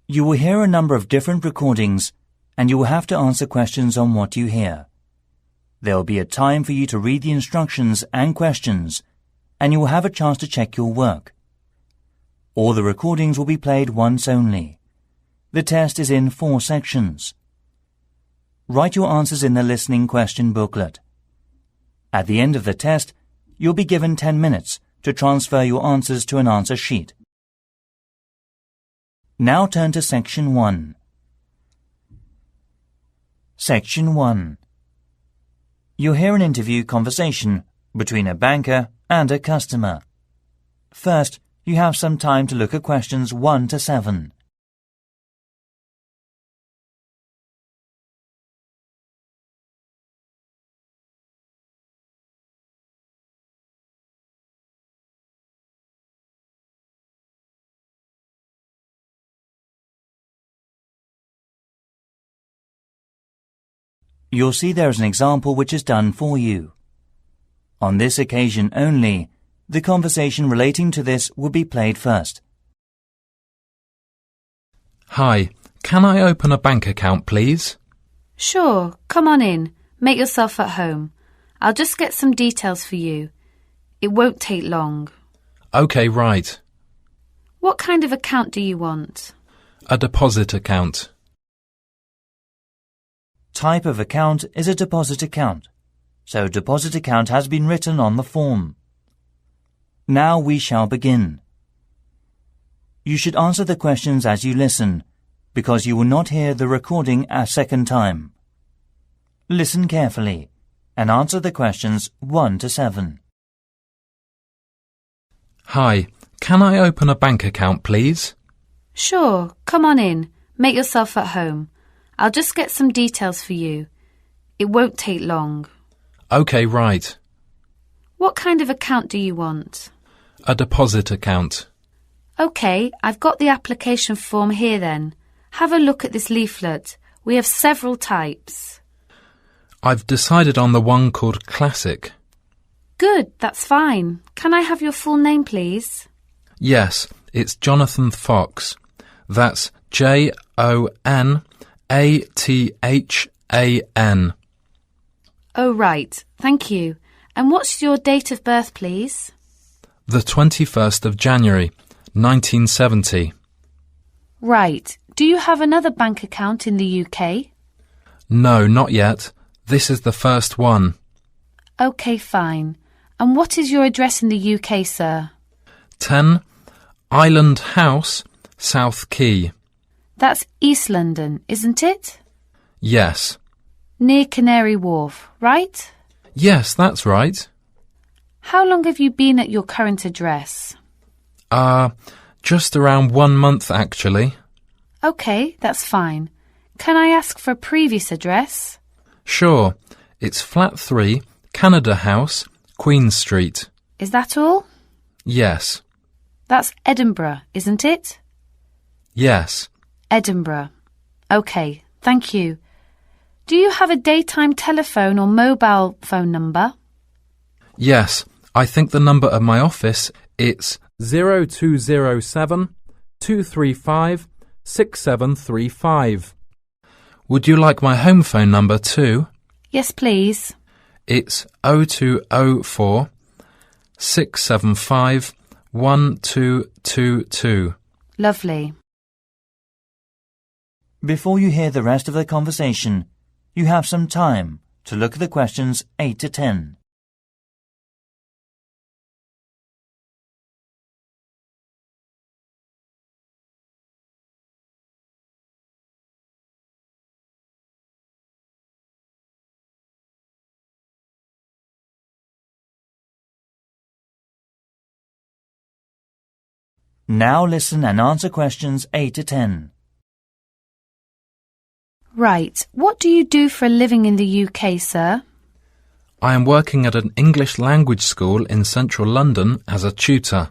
You will hear a number of different recordings, and you will have to answer questions on what you hear. There will be a time for you to read the instructions and questions, and you will have a chance to check your work. All the recordings will be played once only. The test is in 4 sections. Write your answers in the listening question booklet. At the end of the test, you'll be given 10 minutes to transfer your answers to an answer sheet. Now turn to Section 1. Section 1. You'll hear an interview conversation between a banker and a customer. First, you have some time to look at questions 1 to 7. You'll see there is an example which is done for you. On this occasion only, the conversation relating to this will be played first. Hi, can I open a bank account, please? Sure, come on in. Make yourself at home. I'll just get some details for you. It won't take long. OK, right. What kind of account do you want? A deposit account. Type of account is a deposit account, so deposit account has been written on the form. Now we shall begin. You should answer the questions as you listen, because you will not hear the recording a second time. Listen carefully and answer the questions 1 to 7. Hi, can I open a bank account, please? Sure, come on in. Make yourself at home. I'll just get some details for you. It won't take long. OK, right. What kind of account do you want? A deposit account. OK, I've got the application form here then. Have a look at this leaflet. We have several types. I've decided on the one called Classic. Good, that's fine. Can I have your full name, please? Yes, it's Jonathan Fox. That's JONATHAN. Oh, right. Thank you. And what's your date of birth, please? The 21st of January, 1970. Right. Do you have another bank account in the UK? No, not yet. This is the first one. OK, fine. And what is your address in the UK, sir? 10 Island House, South Quay. That's East London, isn't it? Yes. Near Canary Wharf, right? Yes, that's right. How long have you been at your current address? Just around 1 month, actually. OK, that's fine. Can I ask for a previous address? Sure. It's Flat 3, Canada House, Queen Street. Is that all? Yes. That's Edinburgh, isn't it? Yes. Edinburgh. OK, thank you. Do you have a daytime telephone or mobile phone number? Yes, I think the number of my office, it's 0207 235 6735. Would you like my home phone number too? Yes, please. It's 0204 675 1222. Lovely. Before you hear the rest of the conversation, you have some time to look at the questions 8 to 10. Now listen and answer questions 8 to 10. Right. What do you do for a living in the UK, sir? I am working at an English language school in central London as a tutor.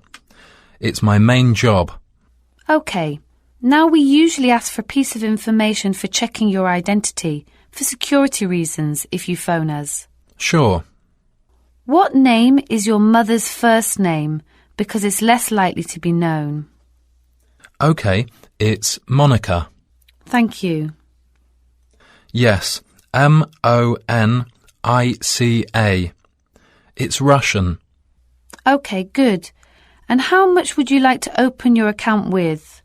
It's my main job. OK. Now we usually ask for a piece of information for checking your identity, for security reasons, if you phone us. Sure. What name is your mother's first name, because it's less likely to be known? OK, it's Monica. Thank you. Yes, Monica. It's Russian. OK, good. And how much would you like to open your account with?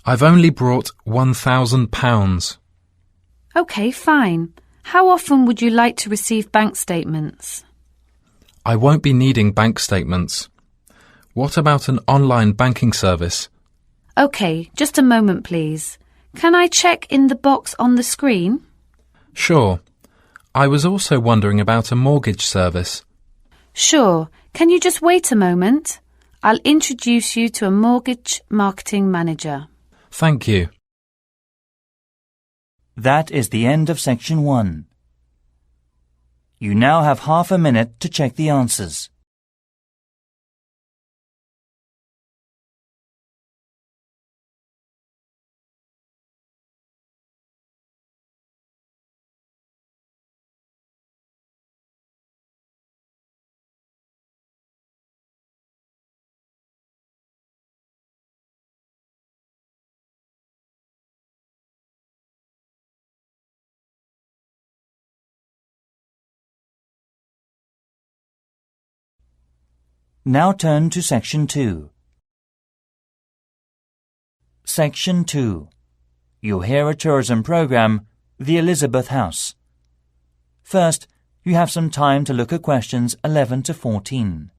I've only brought £1,000. OK, fine. How often would you like to receive bank statements? I won't be needing bank statements. What about an online banking service? OK, just a moment, please. Can I check in the box on the screen? Sure. I was also wondering about a mortgage service. Sure. Can you just wait a moment? I'll introduce you to a mortgage marketing manager. Thank you. That is the end of section 1. You now have half a minute to check the answers. Now turn to Section 2. Section 2. You'll hear a tourism program, The Elizabeth House. First, you have some time to look at questions 11 to 14.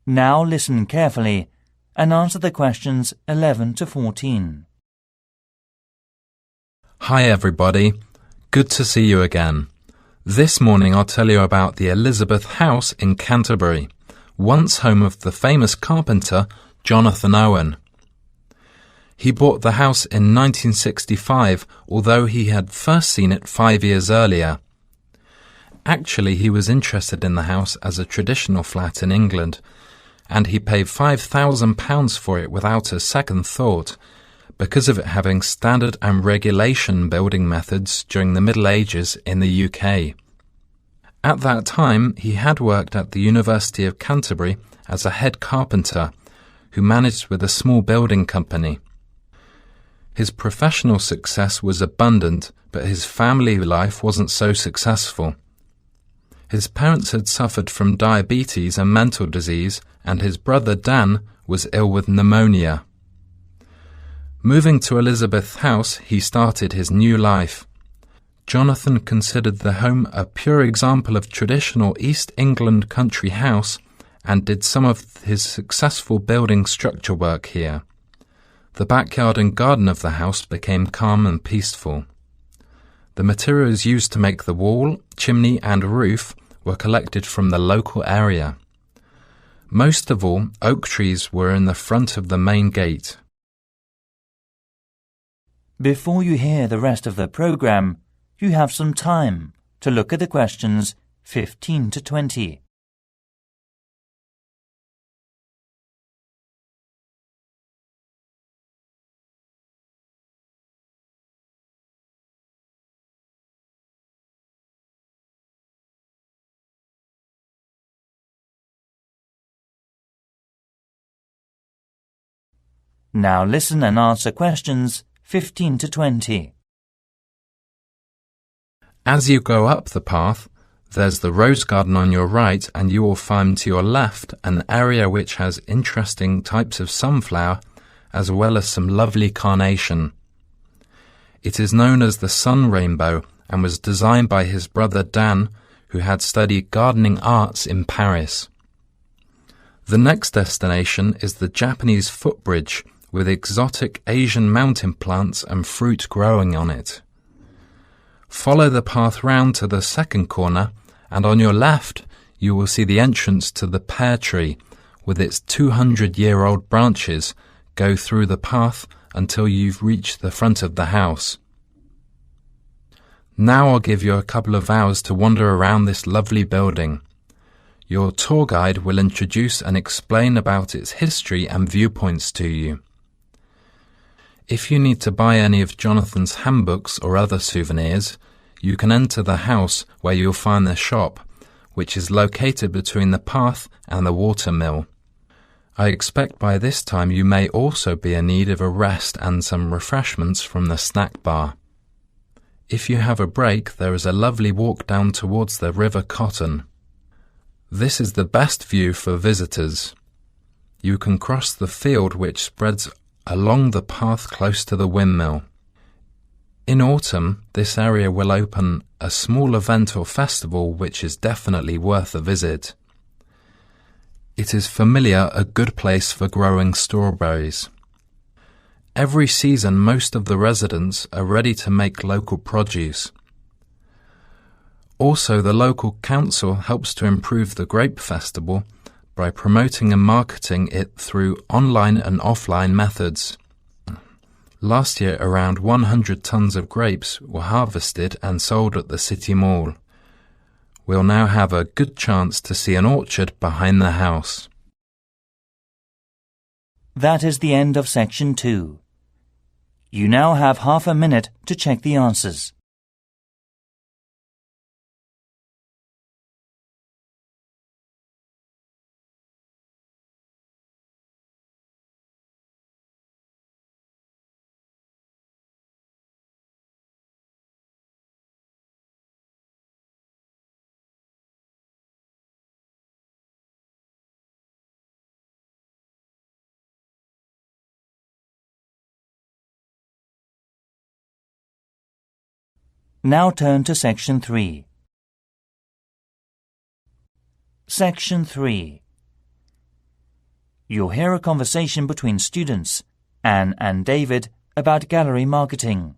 Now listen carefully and answer the questions 11 to 14. Hi everybody. Good to see you again. This morning I'll tell you about the Elizabeth House in Canterbury, once home of the famous carpenter Jonathan Owen. He bought the house in 1965, although he had first seen it 5 years earlier. Actually, he was interested in the house as a traditional flat in England, and he paid £5,000 for it without a second thought, because of it having standard and regulation building methods during the Middle Ages in the UK. At that time, he had worked at the University of Canterbury as a head carpenter who managed with a small building company. His professional success was abundant, but his family life wasn't so successful. His parents had suffered from diabetes and mental disease, and his brother Dan was ill with pneumonia. Moving to Elizabeth House, he started his new life. Jonathan considered the home a pure example of traditional East England country house and did some of his successful building structure work here. The backyard and garden of the house became calm and peaceful. The materials used to make the wall, chimney and roof were collected from the local area. Most of all, oak trees were in the front of the main gate. Before you hear the rest of the program, you have some time to look at the questions 15 to 20. Now listen and answer questions 15 to 20. As you go up the path, there's the rose garden on your right, and you will find to your left an area which has interesting types of sunflower as well as some lovely carnation. It is known as the sun rainbow and was designed by his brother Dan, who had studied gardening arts in Paris. The next destination is the Japanese footbridge, with exotic Asian mountain plants and fruit growing on it. Follow the path round to the second corner, and on your left you will see the entrance to the pear tree, with its 200-year-old branches go through the path until you've reached the front of the house. Now I'll give you a couple of hours to wander around this lovely building. Your tour guide will introduce and explain about its history and viewpoints to you. If you need to buy any of Jonathan's handbooks or other souvenirs, you can enter the house where you'll find the shop, which is located between the path and the water mill. I expect by this time you may also be in need of a rest and some refreshments from the snack bar. If you have a break, there is a lovely walk down towards the River Cotton. This is the best view for visitors. You can cross the field which spreads along the path close to the windmill. In autumn, this area will open a small event or festival which is definitely worth a visit. It is familiar a good place for growing strawberries. Every season most of the residents are ready to make local produce. Also, the local council helps to improve the grape festival by promoting and marketing it through online and offline methods. Last year, around 100 tons of grapes were harvested and sold at the City Mall. We'll now have a good chance to see an orchard behind the house. That is the end of section 2. You now have half a minute to check the answers. Now turn to section 3. Section 3. You'll hear a conversation between students, Anne and David, about gallery marketing.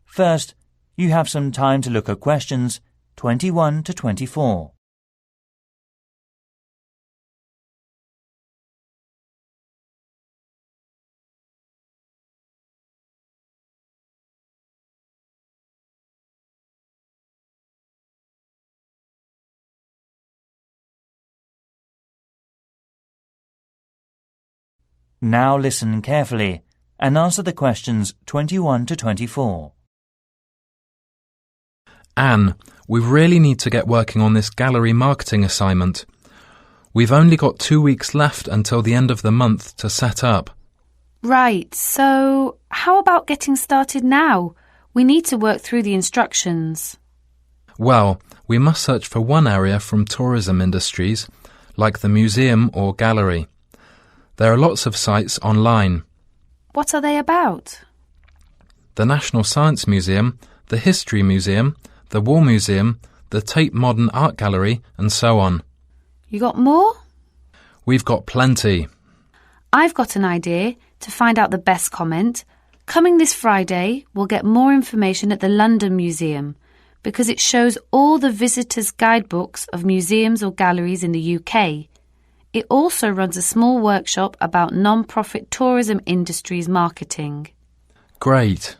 First, you have some time to look at questions 21 to 24. Now listen carefully and answer the questions 21 to 24. Anne, we really need to get working on this gallery marketing assignment. We've only got 2 weeks left until the end of the month to set up. Right, so how about getting started now? We need to work through the instructions. Well, we must search for one area from tourism industries, like the museum or gallery. There are lots of sites online. What are they about? The National Science Museum, the History Museum, the War Museum, the Tate Modern Art Gallery, and so on. You got more? We've got plenty. I've got an idea to find out the best comment. Coming this Friday, we'll get more information at the London Museum because it shows all the visitors' guidebooks of museums or galleries in the UK. It also runs a small workshop about non-profit tourism industries marketing. Great.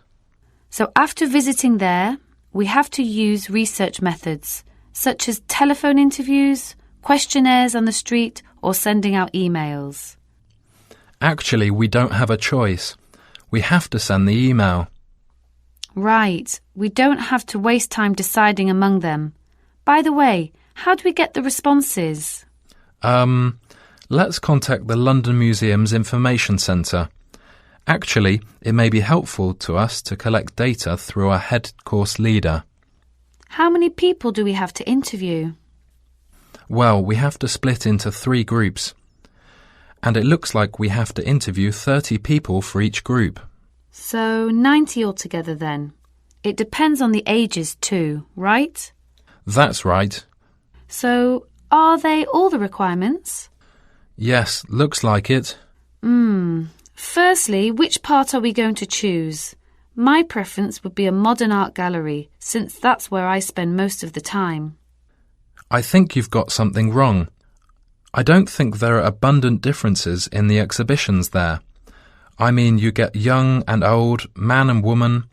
So after visiting there, we have to use research methods, such as telephone interviews, questionnaires on the street, or sending out emails. Actually, we don't have a choice. We have to send the email. Right. We don't have to waste time deciding among them. By the way, how do we get the responses? Let's contact the London Museum's Information Centre. Actually, it may be helpful to us to collect data through our head course leader. How many people do we have to interview? Well, we have to split into 3 groups. And it looks like we have to interview 30 people for each group. So 90 altogether then. It depends on the ages too, right? That's right. So are they all the requirements? Yes, looks like it. Firstly, which part are we going to choose? My preference would be a modern art gallery, since that's where I spend most of the time. I think you've got something wrong. I don't think there are abundant differences in the exhibitions there. I mean, you get young and old, man and woman,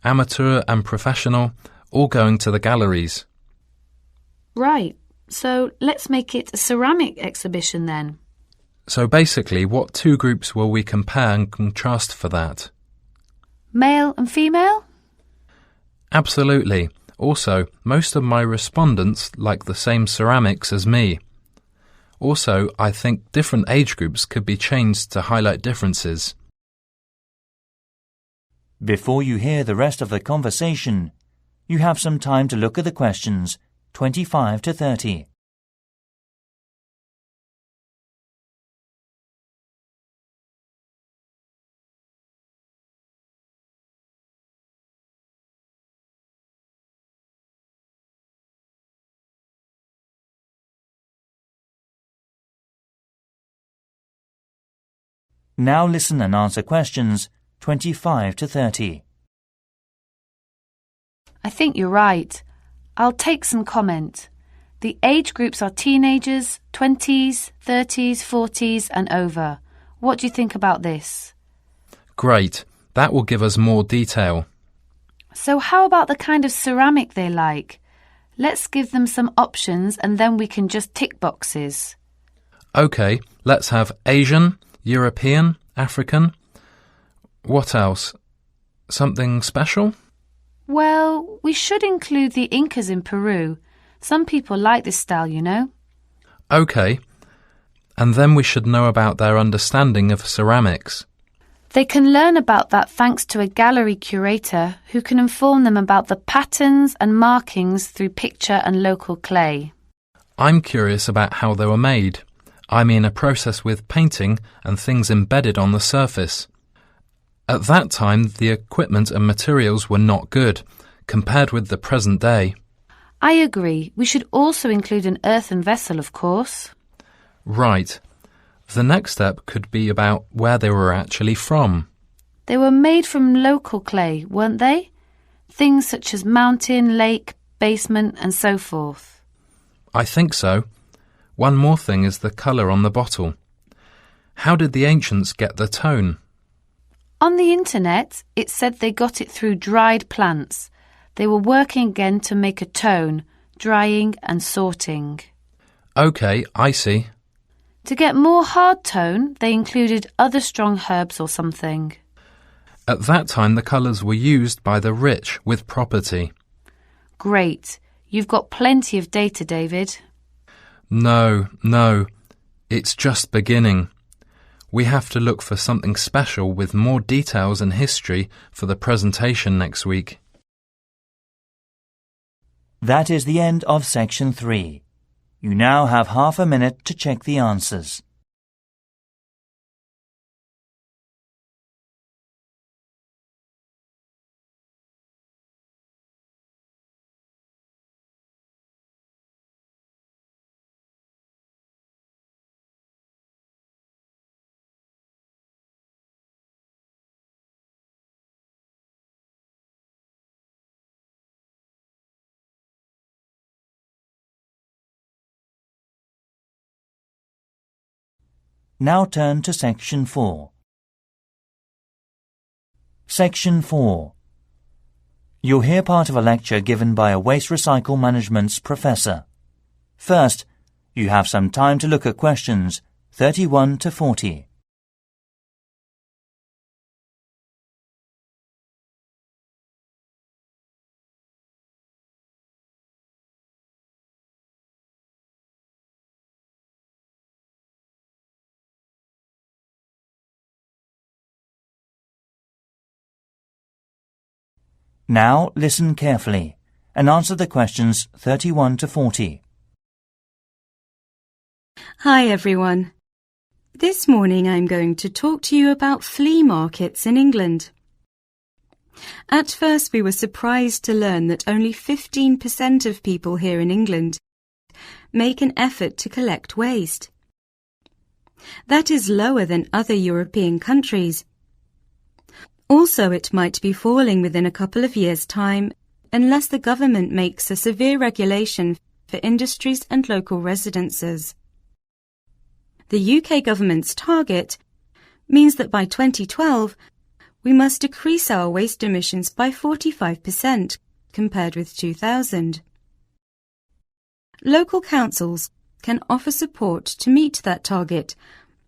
amateur and professional, all going to the galleries. Right. So let's make it a ceramic exhibition then. So basically, what two groups will we compare and contrast for that? Male and female? Absolutely. Also, most of my respondents like the same ceramics as me. Also, I think different age groups could be changed to highlight differences. Before you hear the rest of the conversation, you have some time to look at the questions 25 to 30. Now listen and answer questions 25 to 30. I think you're right. I'll take some comment. The age groups are teenagers, 20s, 30s, 40s and over. What do you think about this? Great. That will give us more detail. So how about the kind of ceramic they like? Let's give them some options and then we can just tick boxes. OK, let's have Asian, European, African. What else? Something special? Well, we should include the Incas in Peru. Some people like this style, you know. OK. And then we should know about their understanding of ceramics. They can learn about that thanks to a gallery curator who can inform them about the patterns and markings through picture and local clay. I'm curious about how they were made. I mean a process with painting and things embedded on the surface. At that time, the equipment and materials were not good, compared with the present day. I agree. We should also include an earthen vessel, of course. Right. The next step could be about where they were actually from. They were made from local clay, weren't they? Things such as mountain, lake, basement and so forth. I think so. One more thing is the colour on the bottle. How did the ancients get the tone? On the internet, it said they got it through dried plants. They were working again to make a tone, drying and sorting. OK, I see. To get more hard tone, they included other strong herbs or something. At that time, the colours were used by the rich with property. Great. You've got plenty of data, David. No. It's just beginning. We have to look for something special with more details and history for the presentation next week. That is the end of section 3. You now have half a minute to check the answers. Now turn to Section 4. Section 4. You'll hear part of a lecture given by a waste recycle management's professor. First, you have some time to look at questions 31 to 40. Now listen carefully and answer the questions 31 to 40. Hi everyone. This morning I'm going to talk to you about flea markets in England. At first we were surprised to learn that only 15% of people here in England make an effort to collect waste. That is lower than other European countries. Also, it might be falling within a couple of years' time unless the government makes a severe regulation for industries and local residences. The UK government's target means that by 2012, we must decrease our waste emissions by 45% compared with 2000. Local councils can offer support to meet that target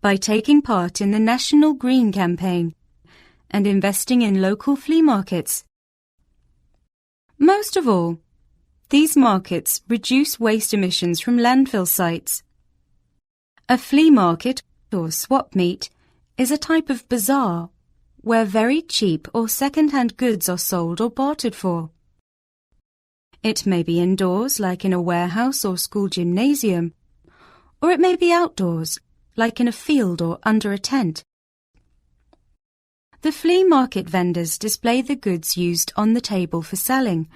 by taking part in the National Green Campaign and investing in local flea markets. Most of all, these markets reduce waste emissions from landfill sites. A flea market, or swap meet, is a type of bazaar where very cheap or second-hand goods are sold or bartered for. It may be indoors, like in a warehouse or school gymnasium, or it may be outdoors, like in a field or under a tent. The flea market vendors display the goods used on the table for selling,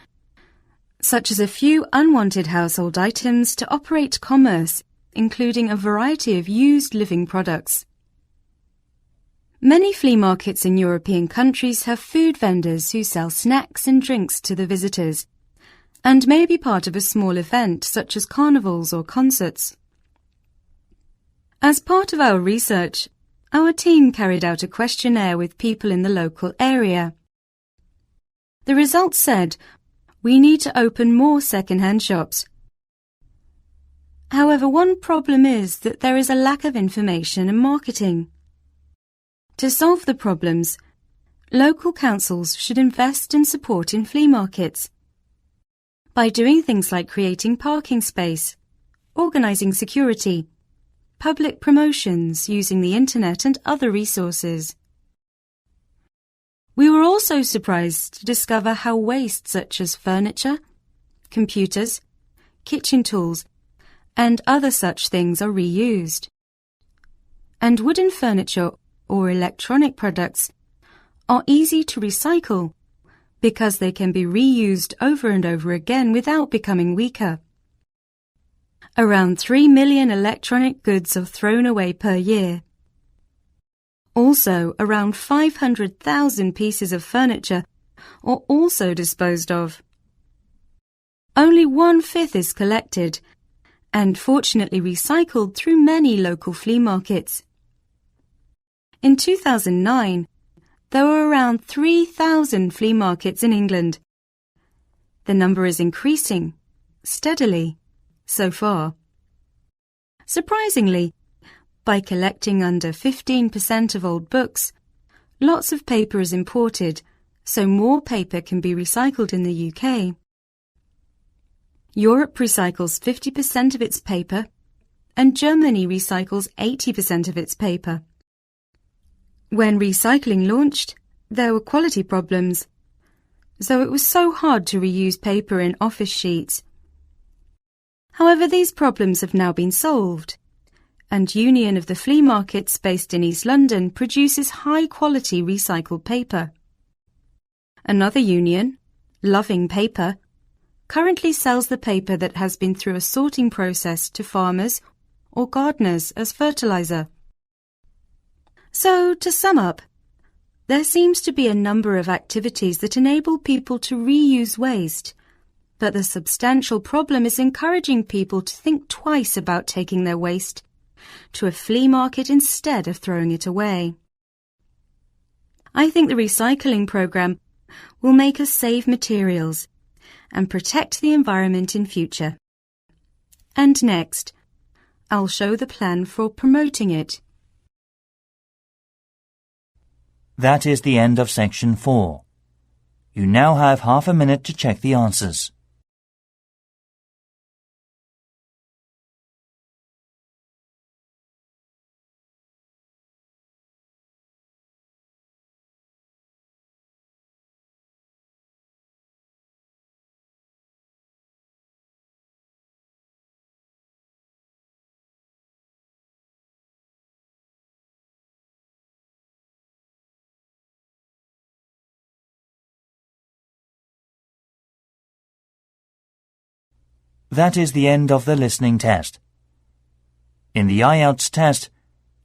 such as a few unwanted household items to operate commerce, including a variety of used living products. Many flea markets in European countries have food vendors who sell snacks and drinks to the visitors, and may be part of a small event such as carnivals or concerts. As part of our research, our team carried out a questionnaire with people in the local area. The results said, we need to open more second-hand shops. However, one problem is that there is a lack of information and marketing. To solve the problems, local councils should invest and support in flea markets by doing things like creating parking space, organising security, public promotions using the internet and other resources. We were also surprised to discover how waste such as furniture, computers, kitchen tools, and other such things are reused. And wooden furniture or electronic products are easy to recycle because they can be reused over and over again without becoming weaker. Around 3 million electronic goods are thrown away per year. Also, around 500,000 pieces of furniture are also disposed of. Only 1/5 is collected and fortunately recycled through many local flea markets. In 2009, there were around 3,000 flea markets in England. The number is increasing, steadily, so far. Surprisingly, by collecting under 15% of old books, lots of paper is imported, so more paper can be recycled in the UK. Europe recycles 50% of its paper, and Germany recycles 80% of its paper. When recycling launched, there were quality problems, so it was so hard to reuse paper in office sheets. However, these problems have now been solved, and Union of the Flea Markets based in East London produces high-quality recycled paper. Another union, Loving Paper, currently sells the paper that has been through a sorting process to farmers or gardeners as fertilizer. So, to sum up, there seems to be a number of activities that enable people to reuse waste, but the substantial problem is encouraging people to think twice about taking their waste to a flea market instead of throwing it away. I think the recycling program will make us save materials and protect the environment in future. And next, I'll show the plan for promoting it. That is the end of section 4. You now have half a minute to check the answers. That is the end of the listening test. In the IELTS test,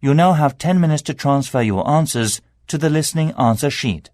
you'll now have 10 minutes to transfer your answers to the listening answer sheet.